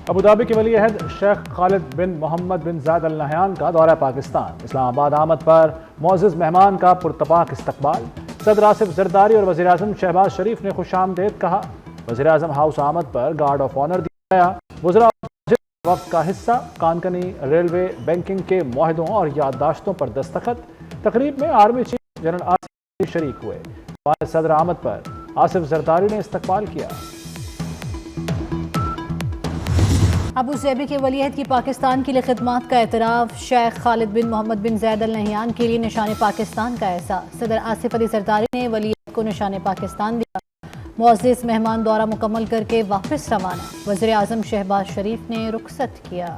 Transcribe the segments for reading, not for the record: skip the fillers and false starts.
Abu Dhabi के वली अहद शेख खालिद बिन मोहम्मद बिन जायद Al Nahyan का दौरा पाकिस्तान। इस्लामाबाद आमद पर मोअज़्ज़ज़ मेहमान का पुरतपाक इस्तकबाल। सदर आसिफ जरदारी और वज़ीर आज़म शहबाज शरीफ ने खुशामदीद कहा। वज़ीर आज़म हाउस आमद पर गार्ड ऑफ ऑनर दिया गया। वज़रा वक्त का हिस्सा कानकनी रेलवे बैंकिंग के मुआहदों और याददाश्तों पर दस्तखत। तकरीब में आर्मी चीफ जनरल आसिफ शरीक हुए। सदर आमद पर आसिफ जरदारी ने इस्तकबाल किया। अबू ज़ैबी के वलीअहद की पाकिस्तान के लिए खिदमात का एतराफ़। शेख खालिद बिन मोहम्मद बिन ज़ैद अल नहयान के लिए निशान पाकिस्तान का एहसास। सदर आसिफ अली जरदारी ने वलीअहद को निशान पाकिस्तान दिया। मुअज़्ज़ज़ मेहमान दौरा मुकम्मल करके वापस रवाना। वज़ीर आज़म शहबाज शरीफ ने रुखसत किया।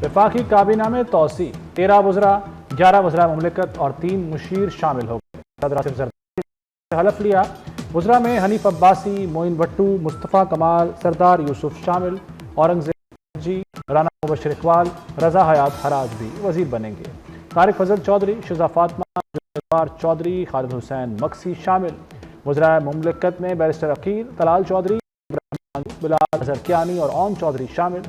वफाकी काबीना में तोसी 13 वज़रा, 11 वज़रा मुमलिकत और 3 मुशीर शामिल हो गए। सदर आसिफ जरदारी ने हलफ लिया। वज़रा में हनीफ अब्बासी, मोइन भट्टू, मुस्तफ़ा कमाल, सरदार यूसुफ शामिल। औरंगज़ेब जी, राना मुबशर इकबाल, रजा हयात हराज भी वज़ीर बनेंगे। तारिक फजल चौधरी, शिजा फातिमा चौधरी, खालिद हुसैन मक्सी शामिल। वज़रा मुमलिकत में बैरिस्टर अकील, तलाल चौधरी, बिलाल अजहर कियानी और ओम चौधरी शामिल।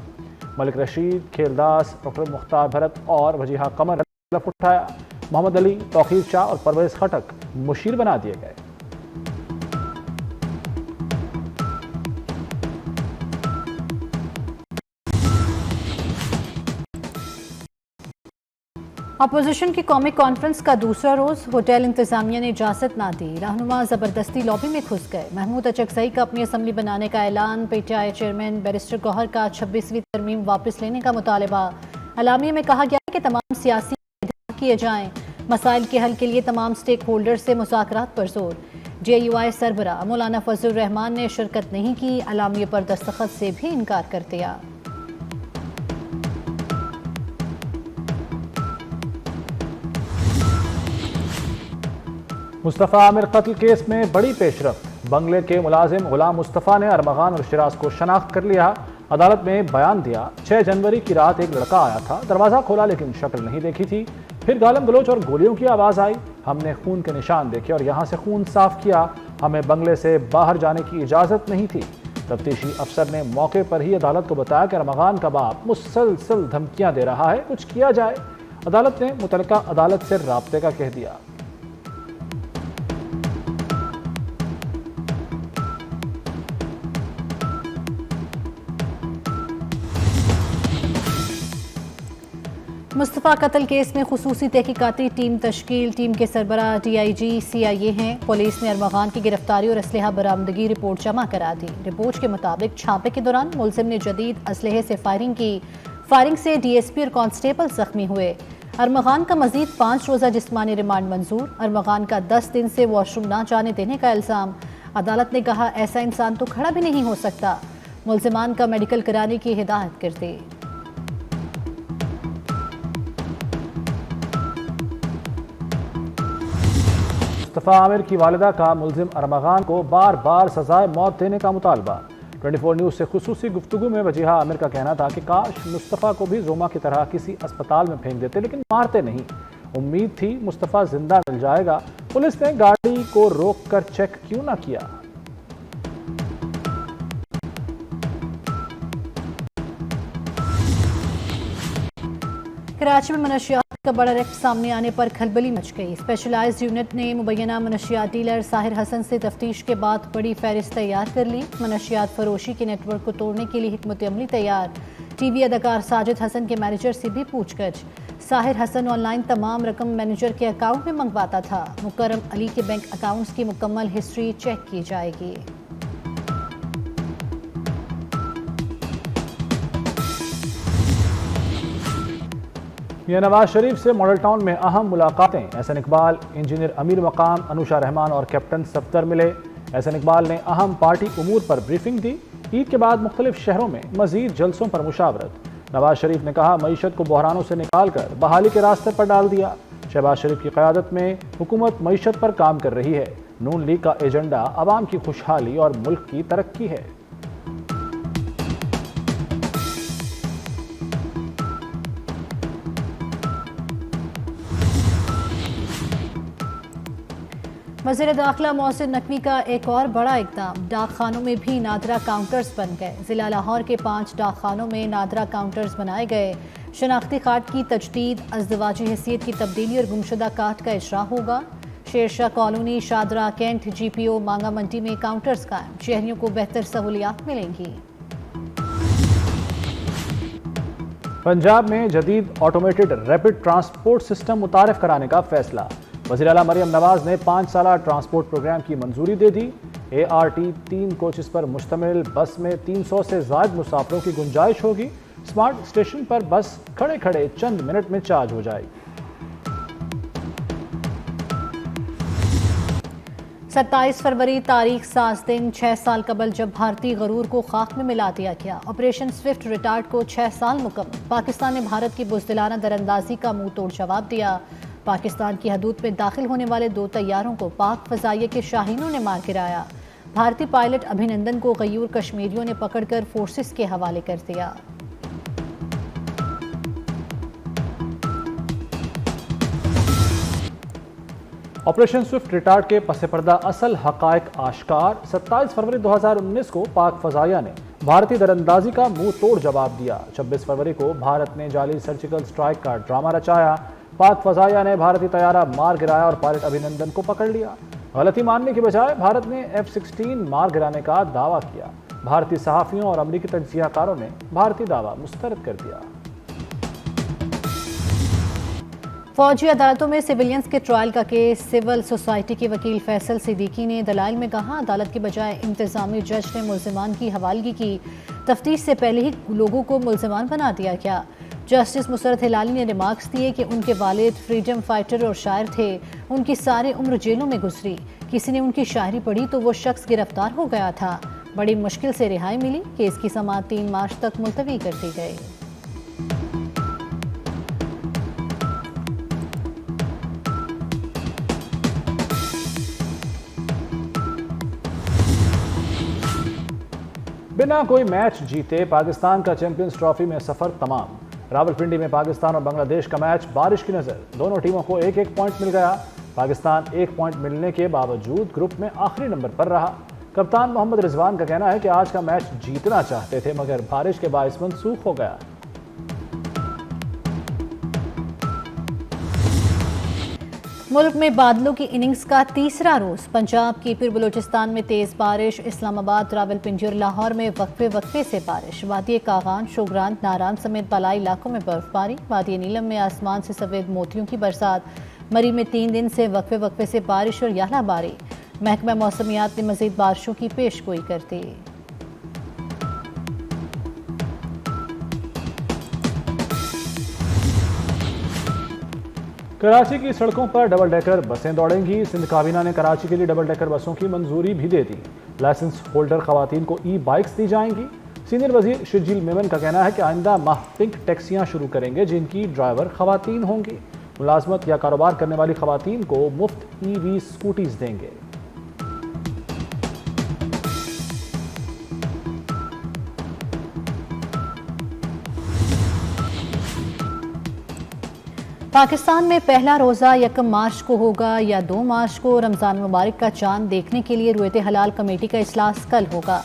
मलिक रशीद, खेलदास, डॉक्टर मुख्तार भरत और वजीहा कमर ने हलफ उठाया। मोहम्मद अली, तौकीर शाह और परवेज़ खटक मुशीर बना दिए गए। अपोजिशन की कॉमिक कॉन्फ्रेंस का दूसरा रोज होटल इंतजामिया ने इजाजत ना दी। रहनुमा जबरदस्ती लॉबी में घुस गए। महमूद अचकजई का अपनी असम्बली बनाने का ऐलान। पीटीआई चेयरमैन बैरिस्टर गौहर का 26वीं तरमीम वापस लेने का मुतालबा। अलामिया में कहा गया है कि तमाम सियासी किए जाएं। मसाइल के हल के लिए तमाम स्टेक होल्डर से मुज़ाकरात पर जोर। JUI सरबराह मौलाना फजलुर रहमान ने शिरकत नहीं की। अलामिया पर दस्तखत से भी इनकार कर दिया। मुस्तफ़ा आमिर कत्ल केस में बड़ी पेशरफ्त। बंगले के मुलाजिम गुलाम मुस्तफ़ा ने अरमगान और शिराज को शनाख्त कर लिया। अदालत में बयान दिया। 6 जनवरी की रात एक लड़का आया था, दरवाज़ा खोला लेकिन शक्ल नहीं देखी थी। फिर गालम गलोच और गोलियों की आवाज़ आई। हमने खून के निशान देखे और यहाँ से खून साफ किया। हमें बंगले से बाहर जाने की इजाज़त नहीं थी। तफ्तीशी अफसर ने मौके पर ही अदालत को बताया कि अरमगान का बाप मुसलसल धमकियाँ दे रहा है, कुछ किया जाए। अदालत ने मुतलका अदालत से राब्ते का कह दिया। मुस्तफ़ा कत्ल केस में खुसूसी तहकीकाती टीम तश्कील। टीम के सरबराह DIG CIA हैं। पुलिस ने अरमगान की गिरफ्तारी और असलहा बरामदगी रिपोर्ट जमा करा दी। रिपोर्ट के मुताबिक छापे के दौरान मुलजिम ने जदीद असलहे से फायरिंग की। फायरिंग से DSP और कांस्टेबल जख्मी हुए। अरमगान का मजीद 5 रोज़ा जिस्मानी रिमांड मंजूर। अरमगान का 10 दिन से वॉशरूम ना जाने देने का इल्ज़ाम। अदालत ने कहा ऐसा इंसान तो खड़ा भी नहीं हो सकता। मुलजिमान का मेडिकल कराने की हिदायत कर दी। मुस्तफ़ा आमिर की वालिदा का मुलजिम अरमगान को बार बार सजाए मौत देने का मुतालबा। 24 न्यूज़ से खुसूसी गुफ्तगू में वजीहा आमिर का कहना था कि काश मुस्तफ़ा को भी जोमा की तरह किसी अस्पताल में फेंक देते, लेकिन मारते नहीं। उम्मीद थी मुस्तफ़ा जिंदा मिल जाएगा। पुलिस ने गाड़ी को रोक कर चेक क्यों ना किया। कराची में मनशियात का बड़ा रेक्ट सामने आने पर खलबली मच गई। स्पेशलाइज्ड यूनिट ने मुबैना मनशियात डीलर साहिर हसन से तफ्तीश के बाद बड़ी फहरिस्त तैयार कर ली। मनशियात फरोशी के नेटवर्क को तोड़ने के लिए हिकमत अमली तैयार। TV अदाकार साजिद हसन के मैनेजर से भी पूछगछ। साहिर हसन ऑनलाइन तमाम रकम मैनेजर के अकाउंट में मंगवाता था। मुकर्रम अली के बैंक अकाउंट्स की मुकम्मल हिस्ट्री चेक की जाएगी। मियां नवाज शरीफ से मॉडल टाउन में अहम मुलाकातें। एहसन इकबाल, इंजीनियर अमीर मकाम, अनुषा रहमान और कैप्टन सफदर मिले। एहसन इकबाल ने अहम पार्टी उमूर पर ब्रीफिंग दी। ईद के बाद मुख्तलिफ शहरों में मजीद जलसों पर मुशावरत। नवाज शरीफ ने कहा मईशत को बहरानों से निकाल कर बहाली के रास्ते पर डाल दिया। शहबाज शरीफ की क़यादत में हुकूमत मईशत पर काम कर रही है। नून लीग का एजेंडा आवाम की खुशहाली और मुल्क की तरक्की है। वज़ीर दाखिला मोहसिन नकवी का एक और बड़ा इक़दाम, डाकखानों में भी नादरा काउंटर्स बन गए। ज़िला लाहौर के 5 डाकखानों में नादरा काउंटर्स बनाए गए। शनाख्ती कार्ड की तजदीद, अज़दवाजी हैसियत की तब्दीली और गुमशुदा कार्ड का इजरा होगा। Shershah colony, Shahdara cantt, GPO Manga मंडी में काउंटर्स कायम। शहरियों को बेहतर सहूलियात मिलेंगी। पंजाब में जदीद ऑटोमेटेड रैपिड ट्रांसपोर्ट सिस्टम मुतारिफ कराने का फैसला। वज़ीर आला मरियम नवाज ने 5 साला ट्रांसपोर्ट प्रोग्राम की मंजूरी दे दी। ART 3 कोचेस पर मुश्तमिल बस में 300 से ज़ायद मुसाफिरों की गुंजाइश होगी। स्मार्ट स्टेशन पर बस खड़े खड़े चंद मिनट में चार्ज हो जाएगी। 27 फरवरी तारीख साज दिन 6 साल कबल जब भारतीय गरूर को खाक में मिला दिया गया। ऑपरेशन स्विफ्ट रिटार्ड को 6 साल मुकम्मल। पाकिस्तान ने भारत की बुज़दिलाना दरअंदाजी का मुंह तोड़ जवाब दिया। पाकिस्तान की हदूद में दाखिल होने वाले 2 तैयारों को पाक फ़ज़ाइया के शाहीनों ने मार गिराया। भारतीय पायलट अभिनंदन को गयूर कश्मीरियों ने पकड़कर फोर्सेस के हवाले कर दिया। ऑपरेशन स्विफ्ट रिटार्ड के पस पर्दा असल हकायक आश्कार। 27 फरवरी 2019 को पाक फ़ज़ाइया ने भारतीय दरअंदाजी का मुंह तोड़ जवाब दिया। 26 फरवरी को भारत ने जाली सर्जिकल स्ट्राइक का ड्रामा रचाया। पाक फ़ज़ाइया ने भारतीय तैयारा मार गिराया और पायलट अभिनंदन को पकड़ लिया। गलती मानने की बजाय भारत ने F-16 मार गिराने का दावा किया। भारतीय सहाफ़ियों और अमरीकी तज्ज़ियाकारों ने भारतीय दावा मुस्तरद कर दिया। फौजी अदालतों में सिविलियंस के ट्रायल का केस। सिविल सोसाइटी के वकील फैसल सिद्दीकी ने दलाइल में कहा, अदालत के बजाय इंतजामी जज ने मुल्ज़िमान की हवालगी की। तफ्तीश से पहले ही लोगों को मुल्ज़िमान बना दिया गया। जस्टिस मुसरत हिलाली ने रिमार्क्स दिए कि उनके वालिद फ्रीडम फाइटर और शायर थे। उनकी सारी उम्र जेलों में गुजरी। किसी ने उनकी शायरी पढ़ी तो वो शख्स गिरफ्तार हो गया था। बड़ी मुश्किल से रिहाई मिली। केस की समाअत 3 मार्च तक मुलतवी कर दी गई। बिना कोई मैच जीते पाकिस्तान का चैंपियंस ट्रॉफी में सफर तमाम। रावलपिंडी में पाकिस्तान और बांग्लादेश का मैच बारिश की नजर। दोनों टीमों को 1-1 पॉइंट मिल गया। पाकिस्तान 1 पॉइंट मिलने के बावजूद ग्रुप में आखिरी नंबर पर रहा। कप्तान मोहम्मद रिजवान का कहना है कि आज का मैच जीतना चाहते थे मगर बारिश के बाइस मनसूख हो गया। मुल्क में बादलों की इनिंग्स का तीसरा रोज। पंजाब की फिर बलूचिस्तान में तेज बारिश। इस्लामाबाद, रावलपिंडी और लाहौर में वक्फे वक्फे से बारिश। वादी कागान, शोग्रान, नारान समेत बालाई इलाकों में बर्फबारी। वादी नीलम में आसमान से सफेद मोतियों की बरसात। मरी में 3 दिन से वक्फे वक्फे से बारिश और यालाबारी। महकमा मौसमियात ने मजीद बारिशों की पेशगोई कर दी। कराची की सड़कों पर डबल डेकर बसें दौड़ेंगी। सिंध काबीना ने कराची के लिए डबल डेकर बसों की मंजूरी भी दे दी। लाइसेंस होल्डर खवातीन को बाइक्स दी जाएंगी। सीनियर वजीर शिरजील मेमन का कहना है कि आइंदा माह पिंक टैक्सियां शुरू करेंगे जिनकी ड्राइवर खवातीन होंगी। मुलाजमत या कारोबार करने वाली खवातीन को मुफ्त EV स्कूटीज देंगे। पाकिस्तान में पहला रोज़ा 1 मार्च को होगा या 2 मार्च को। रमज़ान मुबारक का चांद देखने के लिए रुयत हलाल कमेटी का इजलास कल होगा।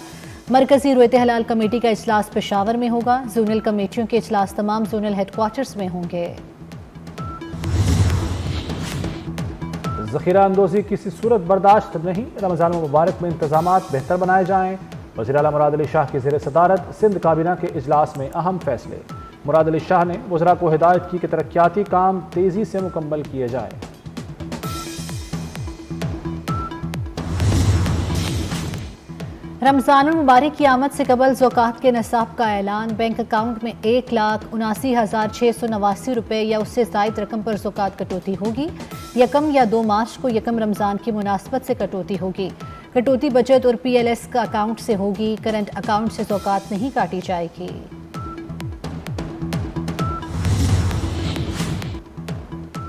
मरकजी रुयत हलाल कमेटी का इजलास पेशावर में होगा। जोनल कमेटियों के इजलास तमाम जोनल हेडक्वार्टर्स में होंगे। ज़ख़ीरा अंदोज़ी किसी सूरत बर्दाश्त नहीं। रमज़ान मुबारक में इंतजामात बेहतर बनाए जाएँ। वज़ीर आला मुराद अली शाह की ज़ेर सदारत सिंध काबीना के इजलास में अहम फैसले। मुराद अली शाह ने वज़रा को हिदायत की कि तरक्याती काम तेज़ी से मुकम्मल किए जाए। रमज़ानुल मुबारक की आमद से कबल ज़कात के निसाब का ऐलान। बैंक अकाउंट में 1,79,689 रुपये या उससे ज़ायद रकम पर ज़कात कटौती होगी। 1 या 2 मार्च को 1 रमज़ान की मुनासबत से कटौती होगी। कटौती बचत और PLS का अकाउंट से होगी। करंट अकाउंट से ज़कात नहीं काटी जाएगी।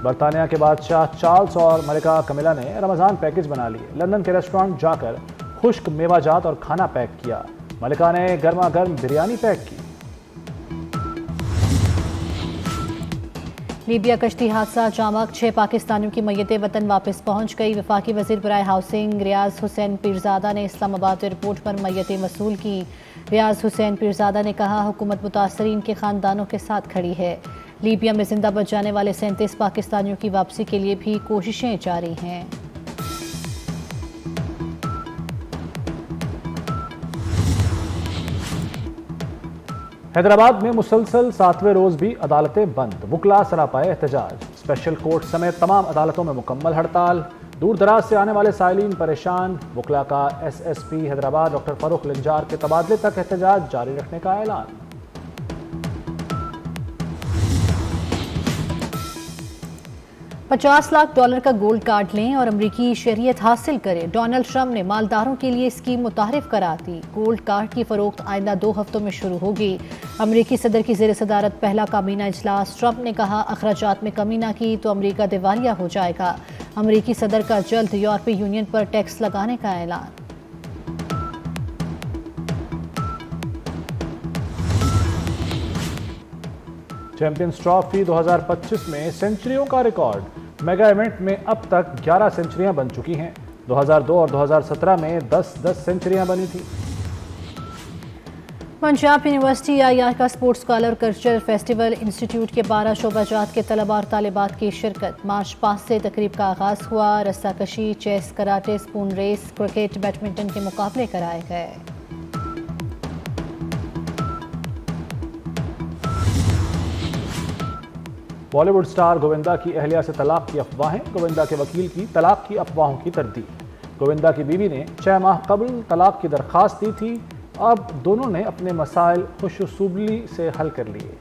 बरतानिया के बादशाह चार्ल्स और मलिका कमिला ने रमज़ान पैकेज बना लिए। लंदन के रेस्टोरेंट जाकर खुश्क मेवाजात और खाना पैक किया। मलिका ने गर्मा गर्म बिरयानी पैक की। लीबिया कश्ती हादसा जामक 6 पाकिस्तानियों की मैयतें वतन वापस पहुंच गई। वफाकी वजीर बराए हाउसिंग रियाज हुसैन पीरजादा ने इस्लामाबाद एयरपोर्ट पर मैयतें वसूल की। रियाज हुसैन पीरजादा ने कहा, हुकूमत मुतासरीन के खानदानों के साथ खड़ी है। लीबिया में जिंदा बच जाने वाले 37 पाकिस्तानियों की वापसी के लिए भी कोशिशें जारी हैं। हैदराबाद में मुसलसल 7वें रोज भी अदालतें बंद। वुकला सरापाए एहतजाज। स्पेशल कोर्ट समेत तमाम अदालतों में मुकम्मल हड़ताल। दूर दराज से आने वाले साइलिन परेशान। वुकला का एसएसपी हैदराबाद डॉक्टर फरूख लिंजार के तबादले तक एहतजाज जारी रखने का ऐलान। $50 लाख का गोल्ड कार्ड लें और अमरीकी शहरियत हासिल करें। डोनाल्ड ट्रंप ने मालदारों के लिए स्कीम मुतारिफ करा दी। गोल्ड कार्ड की फरोख्त आइंदा 2 हफ्तों में शुरू होगी। अमरीकी सदर की ज़ेर सदारत पहला काबीना इजलास। ट्रंप ने कहा, अखराजात में कमी न की तो अमरीका दिवालिया हो जाएगा। अमरीकी सदर का जल्द यूरोपीय यूनियन पर टैक्स लगाने का ऐलान। चैंपियंस ट्रॉफी 2025 में सेंचुरियों का रिकॉर्ड। मेगा इवेंट में अब तक 11 सेंचुरियां बन चुकी हैं। 2002 और 2017 में 10-10 सेंचुरियां बनी थी। पंजाब यूनिवर्सिटी आईआर का sports scholar cultural festival institute के 12 शोबाजात के तलबा और तालिबात की शिरकत। मार्च पास से तकरीब का आगाज हुआ। रस्साकशी, chess, karate, spoon race, cricket, badminton के मुकाबले कराए गए। बॉलीवुड स्टार गोविंदा की अहलिया से तलाक की अफवाहें। गोविंदा के वकील की तलाक की अफवाहों की तरदीद। गोविंदा की बीवी ने 6 माह कबल तलाक की दरख्वास्त दी थी। अब दोनों ने अपने मसाइल खुशूसलूबी से हल कर लिए।